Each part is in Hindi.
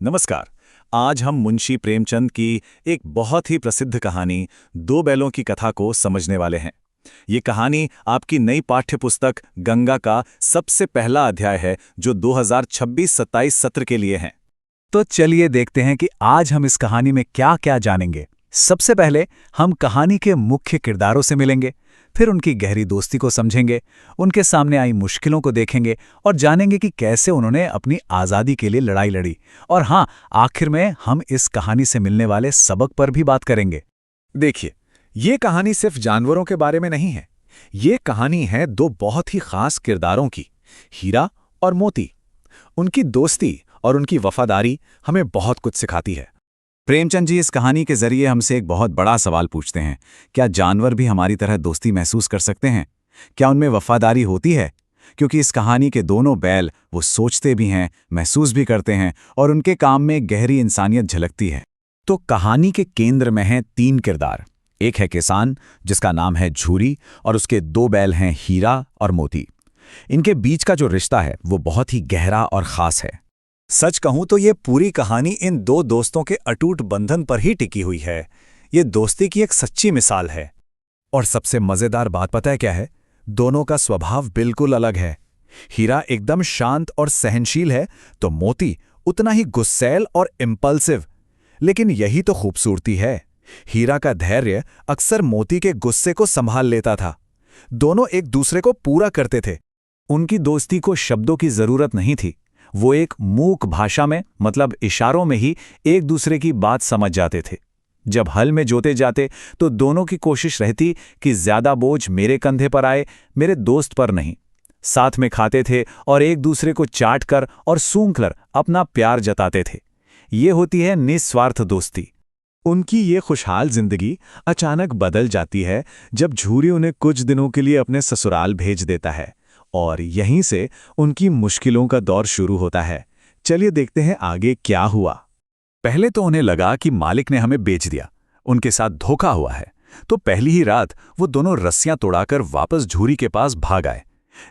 नमस्कार। आज हम मुंशी प्रेमचंद की एक बहुत ही प्रसिद्ध कहानी दो बैलों की कथा को समझने वाले हैं। ये कहानी आपकी नई पाठ्य पुस्तक गंगा का सबसे पहला अध्याय है जो 2026-27 सत्र के लिए है। तो चलिए देखते हैं कि आज हम इस कहानी में क्या क्या जानेंगे। सबसे पहले हम कहानी के मुख्य किरदारों से मिलेंगे, फिर उनकी गहरी दोस्ती को समझेंगे, उनके सामने आई मुश्किलों को देखेंगे और जानेंगे कि कैसे उन्होंने अपनी आज़ादी के लिए लड़ाई लड़ी। और हाँ, आखिर में हम इस कहानी से मिलने वाले सबक पर भी बात करेंगे। देखिए, ये कहानी सिर्फ जानवरों के बारे में नहीं है। ये कहानी है दो बहुत ही खास किरदारों की, हीरा और मोती। उनकी दोस्ती और उनकी वफादारी हमें बहुत कुछ सिखाती है। प्रेमचंद जी इस कहानी के जरिए हमसे एक बहुत बड़ा सवाल पूछते हैं। क्या जानवर भी हमारी तरह दोस्ती महसूस कर सकते हैं? क्या उनमें वफादारी होती है? क्योंकि इस कहानी के दोनों बैल वो सोचते भी हैं, महसूस भी करते हैं और उनके काम में गहरी इंसानियत झलकती है। तो कहानी के केंद्र में हैं तीन किरदार। एक है किसान जिसका नाम है झूरी और उसके दो बैल हैं हीरा और मोती। इनके बीच का जो रिश्ता है वो बहुत ही गहरा और खास है। सच कहूं तो ये पूरी कहानी इन दो दोस्तों के अटूट बंधन पर ही टिकी हुई है। ये दोस्ती की एक सच्ची मिसाल है। और सबसे मजेदार बात पता है क्या है? दोनों का स्वभाव बिल्कुल अलग है। हीरा एकदम शांत और सहनशील है, तो मोती उतना ही गुस्सैल और इम्पल्सिव। लेकिन यही तो खूबसूरती है। हीरा का धैर्य अक्सर मोती के गुस्से को संभाल लेता था। दोनों एक दूसरे को पूरा करते थे। उनकी दोस्ती को शब्दों की जरूरत नहीं थी। वो एक मूक भाषा में, मतलब इशारों में ही एक दूसरे की बात समझ जाते थे। जब हल में जोते जाते तो दोनों की कोशिश रहती कि ज्यादा बोझ मेरे कंधे पर आए, मेरे दोस्त पर नहीं। साथ में खाते थे और एक दूसरे को चाट कर और सूंघ कर अपना प्यार जताते थे। ये होती है निस्वार्थ दोस्ती। उनकी ये खुशहाल जिंदगी अचानक बदल जाती है जब झूरी उन्हें कुछ दिनों के लिए अपने ससुराल भेज देता है, और यहीं से उनकी मुश्किलों का दौर शुरू होता है। चलिए देखते हैं आगे क्या हुआ। पहले तो उन्हें लगा कि मालिक ने हमें बेच दिया, उनके साथ धोखा हुआ है। तो पहली ही रात वो दोनों रस्सियां तोड़ाकर वापस झूरी के पास भाग आए।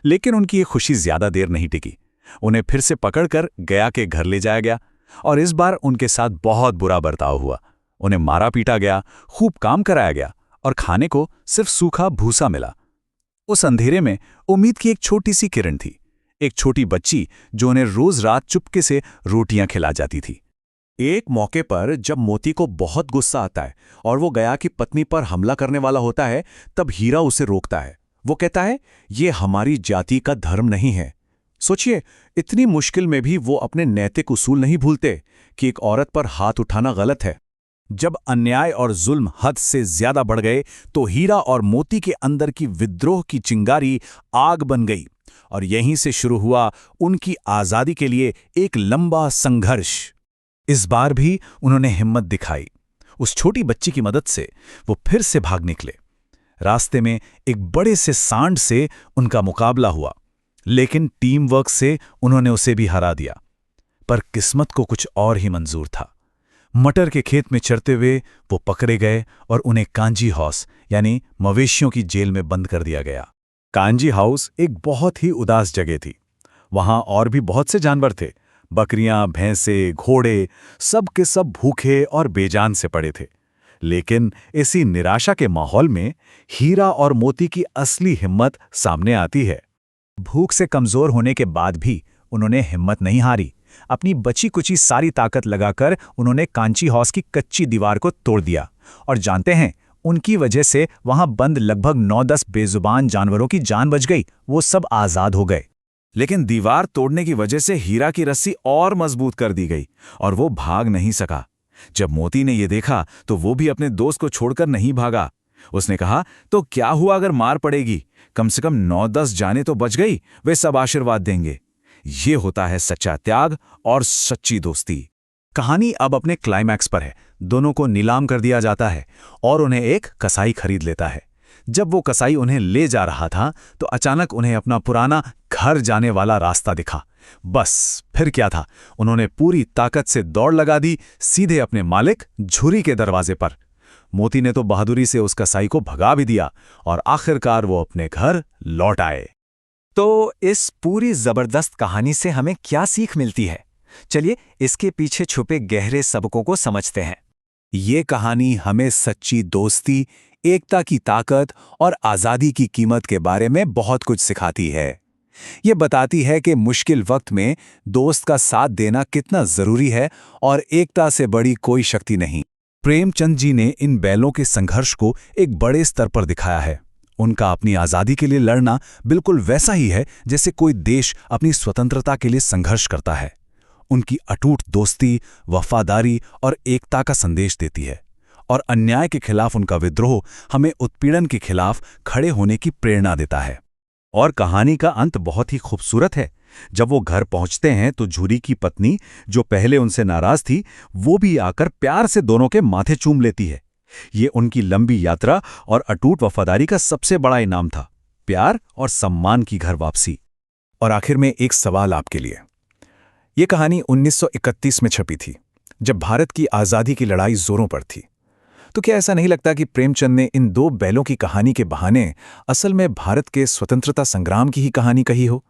लेकिन उनकी ये खुशी ज्यादा देर नहीं टिकी। उन्हें फिर से पकड़कर गया के घर ले जाया गया और इस बार उनके साथ बहुत बुरा बर्ताव हुआ। उन्हें मारा पीटा गया, खूब काम कराया गया और खाने को सिर्फ सूखा भूसा मिला। उस अंधेरे में उम्मीद की एक छोटी सी किरण थी, एक छोटी बच्ची जो उन्हें रोज रात चुपके से रोटियां खिला जाती थी। एक मौके पर जब मोती को बहुत गुस्सा आता है और वो गया की पत्नी पर हमला करने वाला होता है, तब हीरा उसे रोकता है। वो कहता है, ये हमारी जाति का धर्म नहीं है। सोचिए, इतनी मुश्किल में भी वो अपने नैतिक उसूल नहीं भूलते कि एक औरत पर हाथ उठाना गलत है। जब अन्याय और जुल्म हद से ज्यादा बढ़ गए तो हीरा और मोती के अंदर की विद्रोह की चिंगारी आग बन गई और यहीं से शुरू हुआ उनकी आजादी के लिए एक लंबा संघर्ष। इस बार भी उन्होंने हिम्मत दिखाई। उस छोटी बच्ची की मदद से वो फिर से भाग निकले। रास्ते में एक बड़े से सांड से उनका मुकाबला हुआ, लेकिन टीम वर्क से उन्होंने उसे भी हरा दिया। पर किस्मत को कुछ और ही मंजूर था। मटर के खेत में चरते हुए वो पकड़े गए और उन्हें कांजी हाउस यानी मवेशियों की जेल में बंद कर दिया गया। कांजी हाउस एक बहुत ही उदास जगह थी। वहां और भी बहुत से जानवर थे। बकरियां, भैंसे, घोड़े, सब के सब भूखे और बेजान से पड़े थे। लेकिन इसी निराशा के माहौल में हीरा और मोती की असली हिम्मत सामने आती है। भूख से कमजोर होने के बाद भी उन्होंने हिम्मत नहीं हारी। अपनी बची कुची सारी ताकत लगाकर उन्होंने कांची हाउस की कच्ची दीवार को तोड़ दिया। और जानते हैं, उनकी वजह से वहां बंद लगभग 9-10 बेजुबान जानवरों की जान बच गई। वो सब आजाद हो गए। लेकिन दीवार तोड़ने की वजह से हीरा की रस्सी और मजबूत कर दी गई और वो भाग नहीं सका। जब मोती ने यह देखा तो वो भी अपने दोस्त को छोड़कर नहीं भागा। उसने कहा, तो क्या हुआ अगर मार पड़ेगी, कम से कम 9-10 जाने तो बच गई, वे सब आशीर्वाद देंगे। ये होता है सच्चा त्याग और सच्ची दोस्ती। कहानी अब अपने क्लाइमैक्स पर है। दोनों को नीलाम कर दिया जाता है और उन्हें एक कसाई खरीद लेता है। जब वो कसाई उन्हें ले जा रहा था तो अचानक उन्हें अपना पुराना घर जाने वाला रास्ता दिखा। बस फिर क्या था, उन्होंने पूरी ताकत से दौड़ लगा दी सीधे अपने मालिक झूरी के दरवाजे पर। मोती ने तो बहादुरी से उस कसाई को भगा भी दिया और आखिरकार वो अपने घर लौट आए। तो इस पूरी जबरदस्त कहानी से हमें क्या सीख मिलती है? चलिए इसके पीछे छुपे गहरे सबकों को समझते हैं। ये कहानी हमें सच्ची दोस्ती, एकता की ताकत और आज़ादी की कीमत के बारे में बहुत कुछ सिखाती है। ये बताती है कि मुश्किल वक्त में दोस्त का साथ देना कितना जरूरी है और एकता से बड़ी कोई शक्ति नहीं। प्रेमचंद जी ने इन बैलों के संघर्ष को एक बड़े स्तर पर दिखाया है। उनका अपनी आज़ादी के लिए लड़ना बिल्कुल वैसा ही है जैसे कोई देश अपनी स्वतंत्रता के लिए संघर्ष करता है। उनकी अटूट दोस्ती, वफादारी और एकता का संदेश देती है, और अन्याय के खिलाफ उनका विद्रोह हमें उत्पीड़न के खिलाफ खड़े होने की प्रेरणा देता है। और कहानी का अंत बहुत ही खूबसूरत है। जब वो घर पहुंचते हैं तो झूरी की पत्नी, जो पहले उनसे नाराज थी, वो भी आकर प्यार से दोनों के माथे चूम लेती है। ये उनकी लंबी यात्रा और अटूट वफादारी का सबसे बड़ा इनाम था, प्यार और सम्मान की घर वापसी। और आखिर में एक सवाल आपके लिए। ये कहानी 1931 में छपी थी, जब भारत की आज़ादी की लड़ाई जोरों पर थी। तो क्या ऐसा नहीं लगता कि प्रेमचंद ने इन दो बैलों की कहानी के बहाने असल में भारत के स्वतंत्रता संग्राम की ही कहानी कही हो?